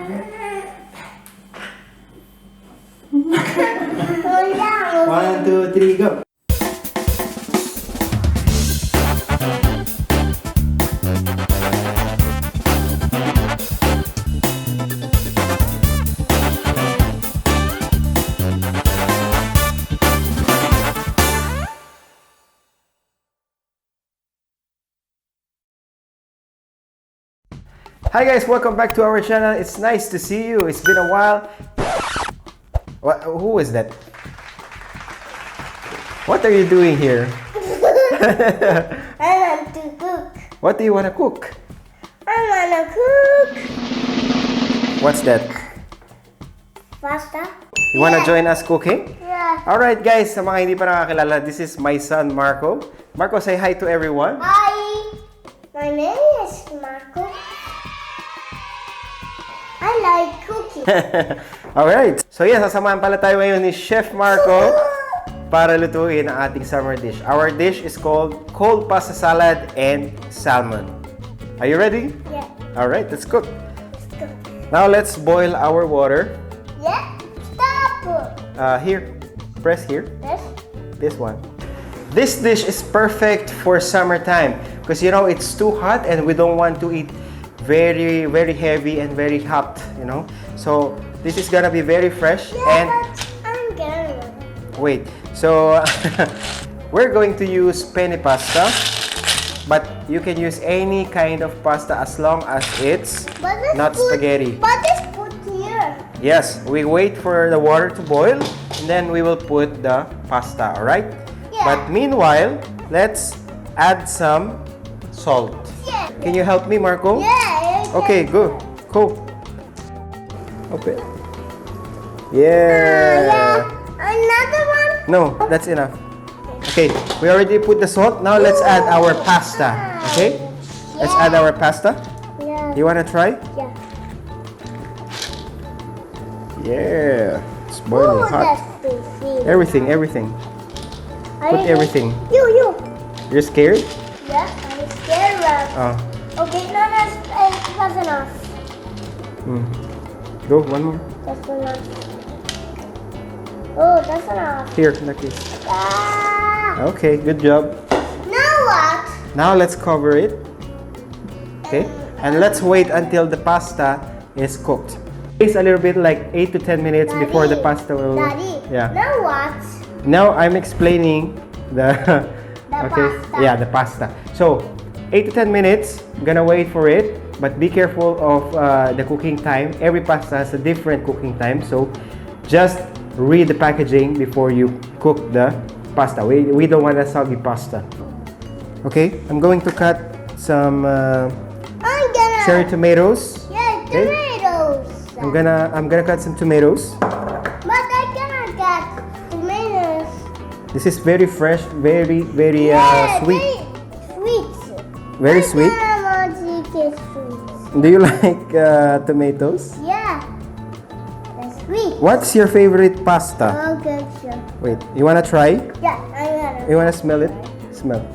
1, 2, 3, go. Hi guys, welcome back to our channel. It's nice to see you. It's been a while. Who is that? What are you doing here? I want to cook. What do you want to cook? I want to cook What's that? pasta. You want to join us cooking? Yeah. Alright guys, sa mga hindi pa nakakilala, this is my son Marco. Marco, say hi to everyone. Hi. My name is Marco. I like cooking. Alright. So yes, sasamahan pala tayo ngayon ni Chef Marco para lutuin ang ating summer dish. Our dish is called cold pasta salad and salmon. Are you ready? Yeah. Alright, let's cook. Let's cook. Now let's boil our water. Yeah. Stop. Here. Press here. This. This one. This dish is perfect for summertime because you know it's too hot and we don't want to eat very heavy and very hot, you know. So this is gonna be very fresh. Yeah, And but I'm gonna. wait, so we're going to use penne pasta, but you can use any kind of pasta as long as it's not spaghetti. But it's put here. Yes, we wait for the water to boil and then we will put the pasta, alright? Yeah. But meanwhile, let's add some salt. Yeah. Can you help me, Marco? Yeah. Okay, good. Cool. Open. Yeah. Another one. No, that's enough. Okay, we already put the salt. Now let's add our pasta. Okay? Let's add our pasta. Yeah. You wanna try? Yeah. Yeah. It's boiling hot. Everything. Put everything. You. You're scared? Yeah, I'm scared of. Oh. Okay, no, that's enough. Go, one more. That's enough. Oh, that's enough. Here, like this. Ah. Okay, good job. Now what? Now let's cover it. Okay? And let's wait until the pasta is cooked. It's a little bit like 8 to 10 minutes before the pasta will... Daddy. Yeah. Now what? Now I'm explaining the... pasta. Yeah, the pasta. So, 8 to 10 minutes. I'm gonna wait for it. But be careful of the cooking time. Every pasta has a different cooking time. So, just read the packaging before you cook the pasta. We don't want a soggy pasta. Okay, I'm going to cut some cherry tomatoes. Yeah, Okay. tomatoes. I'm gonna cut some tomatoes. But I cannot get tomatoes. This is very fresh, very sweet. Very sweet. Sweet. Do you like tomatoes? Yeah. That's sweet. What's your favorite pasta? Oh, good. Sure. Wait, you wanna try? Yeah, I got it. You wanna smell it? Smell.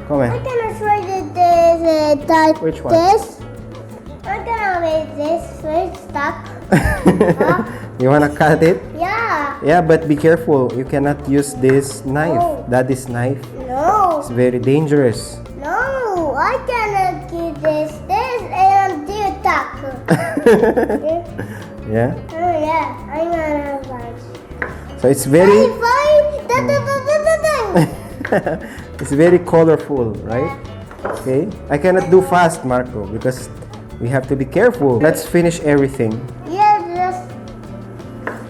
Come on. I'm gonna try this. Which one? This. I'm gonna make this first stuck. You wanna cut it? Yeah. Yeah, but be careful. You cannot use this knife. Oh. Daddy's knife. No. It's very dangerous. No. I cannot do this and do tuck. Yeah. Oh yeah. I'm gonna find. So it's very Find. it's very colorful, right? Okay. I cannot do fast, Marco, because we have to be careful. Let's finish everything. Yeah,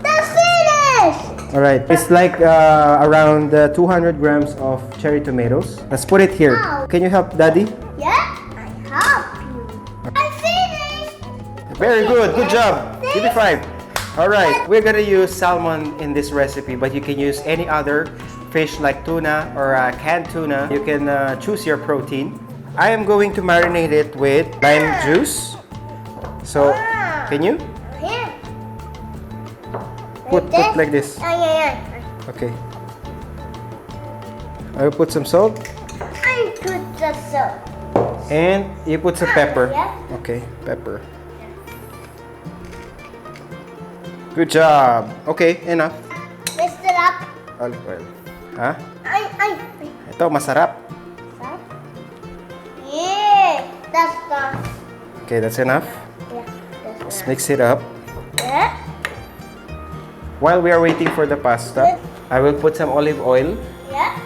that's finished. All right. It's like around 200 grams of cherry tomatoes. Let's put it here. Wow. Can you help Daddy? Yeah, I help you. I finished. Very good. Good job. Give me 5. All right. We're gonna use salmon in this recipe, but you can use any other fish like tuna or canned tuna. You can choose your protein. I am going to marinate it with lime juice. So, can you? Here. Put like this. Yeah. Okay. I will put some salt. I put the salt. And you put some pepper. Yeah. Okay, pepper. Good job. Okay, enough. Mix it up. Olive oil. Ha? Ay. Ito, masarap. Yeah, that's the. Okay, that's enough. Yeah, Let's that's mix it up. yeah. While we are waiting for the pasta, I will put some olive oil. Yeah.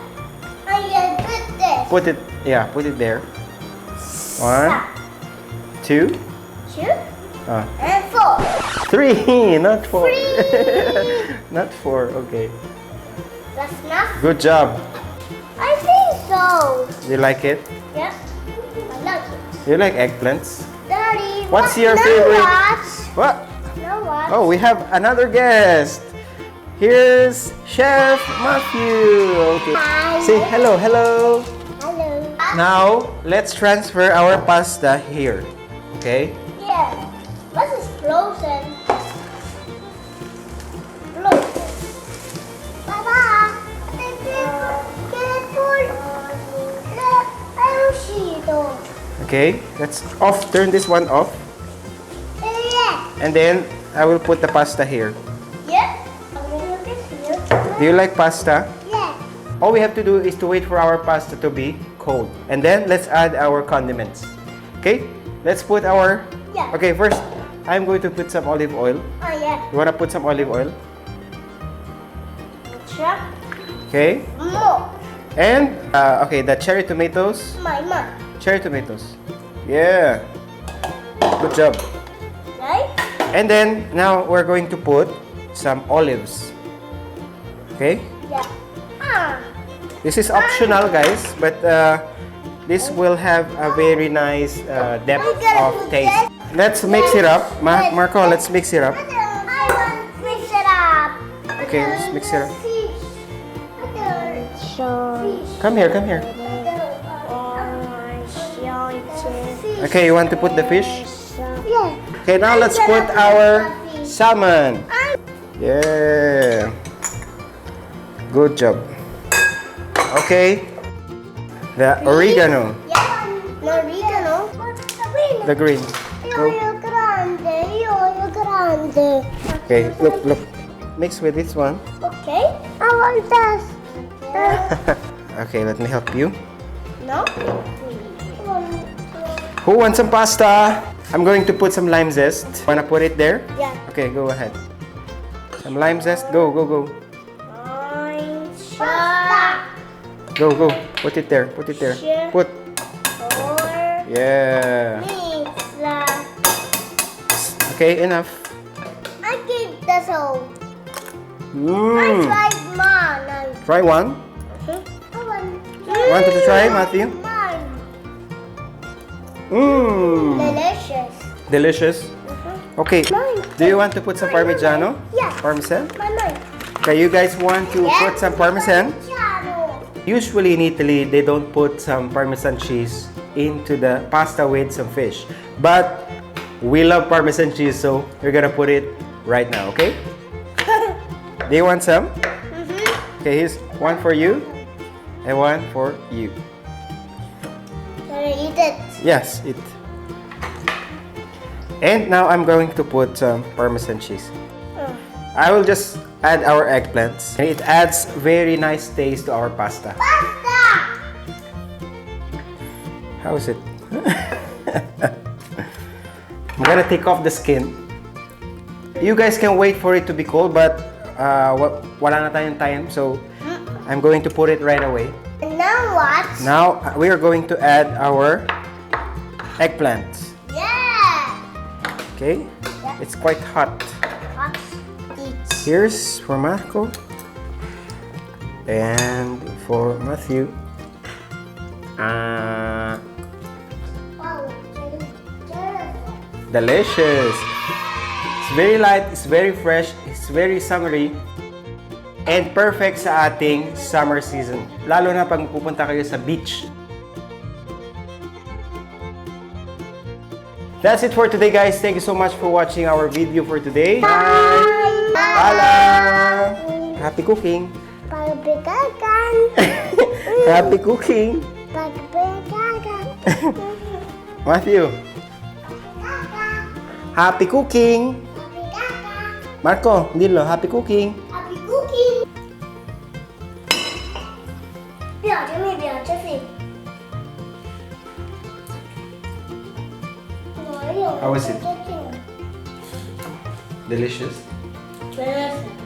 I put this. Put it there. 1, 2, Two ah, and 4. 3, not 4. 3. Not 4, okay. That's enough. Good job. I think so. You like it? Yeah. I like it. You like eggplants? Daddy. What's your now favorite? What? What? Now what? Oh, we have another guest. Here's Chef Matthew. Okay. Hi. Say hello, hello. Hello. Now, let's transfer our pasta here. Okay? Yeah. What is frozen? Frozen. Papa. Okay, let's turn this one off. Yeah. And then I will put the pasta here. Yeah. I'm gonna put this here. Do you like pasta? Yeah. All we have to do is to wait for our pasta to be cold. And then let's add our condiments. Okay? Let's put our... Yeah. Okay, first, I'm going to put some olive oil. Oh yeah. You wanna put some olive oil? Sure. Okay? More. And, okay, the cherry tomatoes. My. Cherry tomatoes. Yeah. Good job. Right? And then, now we're going to put some olives. Okay? Yeah. Ah. This is optional, guys, but this will have a very nice depth of taste. Let's mix it up. Marco, let's mix it up. I want to mix it up. Okay, let's mix it up. Fish. Come here, come here. Okay, you want to put the fish? Yeah. Okay, now let's put our salmon. Yeah. Good job. Okay. The oregano. Yeah. Oregano. The green. Go. Grande. Okay, look. Mix with this one. Okay. I want this. Okay, let me help you. No? Who wants some pasta? I'm going to put some lime zest. Wanna put it there? Yeah. Okay, go ahead. Some lime zest. Go. Pasta. Go. Put it there. Sure. Put. Or Yeah. pizza. Okay, enough. I give this all. I Mmm. tried mine. Try one. Want to try, Matthew? Mine. Mmm. Delicious. Delicious. Okay. Mine. Do you want to put some parmigiano? Yeah. Parmesan? Mine. Okay, you guys want to put some parmesan? Parmigiano. Usually in Italy, they don't put some parmesan cheese into the pasta with some fish. But we love parmesan cheese, so we're gonna put it right now, okay? Do you want some? Okay, here's one for you and one for you. Can I eat it? Yes, eat. And now I'm going to put some parmesan cheese. I will just add our eggplants. And it adds very nice taste to our pasta. Pasta! How is it? I'm gonna take off the skin. You guys can wait for it to be cold, but wala na tayong time, so I'm going to put it right away. And now what? Now we are going to add our eggplants. Yeah! Okay? It's quite hot. Hot. Eat. Here's for Marco and for Matthew. Wow. Delicious. It's very light, it's very fresh, it's very summery, and perfect sa ating summer season. Lalo na pag pupunta kayo sa beach. That's it for today, guys. Thank you so much for watching our video for today. Bye! Bye! Happy cooking! Pagbigagan! Happy cooking! Pagbigagan! Matthew! Happy cooking! Pagbigagan! Marco, dillo, happy cooking! Happy cooking! Piace, mi piace, sì. No, io How was it? non so. Delicious? Delicious.